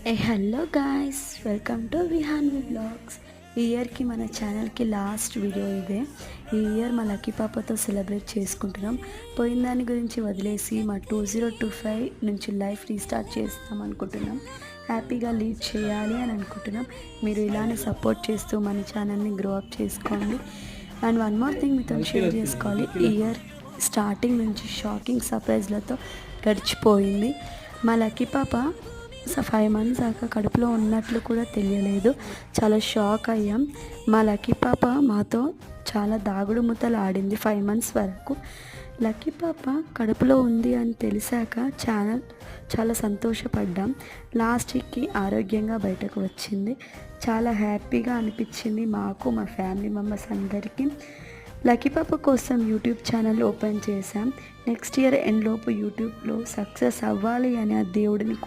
Hello guys, welcome to Vihanvi blogs. ఈ ఇయర్కి మన ఛానల్కి లాస్ట్ వీడియో ఇదే. ఈ ఇయర్ మా లక్కీ పాపతో సెలబ్రేట్ చేసుకుంటున్నాం. పోయిన దాని గురించి వదిలేసి మా 2025 నుంచి లైఫ్ రీస్టార్ట్ చేస్తాం అనుకుంటున్నాం. హ్యాపీగా లీడ్ చేయాలి అని అనుకుంటున్నాం. మీరు ఇలానే సపోర్ట్ చేస్తూ మన ఛానల్ని గ్రో అప్ చేసుకోండి. అండ్ వన్ మోర్ థింగ్ మీతో షేర్ చేసుకోవాలి. ఈ ఇయర్ స్టార్టింగ్ నుంచి షాకింగ్ సర్ప్రైజ్లతో గడిచిపోయింది. మా లక్కీ పాప 5 మంత్స్ దాకా కడుపులో ఉన్నట్లు కూడా తెలియలేదు. చాలా షాక్ అయ్యాం. మా లక్కీ పాప మాతో చాలా దాగుడు మూతలు ఆడింది 5 మంత్స్ వరకు. లక్కీ పాప కడుపులో ఉంది అని తెలిసాక చాలా సంతోషపడ్డాం. లాస్ట్ వీక్కి ఆరోగ్యంగా బయటకు వచ్చింది. చాలా హ్యాపీగా అనిపించింది మాకు, మా ఫ్యామిలీ మెంబర్స్ అందరికీ. లక్కీ పాప కోసం యూట్యూబ్ ఛానల్ ఓపెన్ చేశాం. నెక్స్ట్ ఇయర్ ఎండ్లోపు యూట్యూబ్లో సక్సెస్ అవ్వాలి అని ఆ దేవుడిని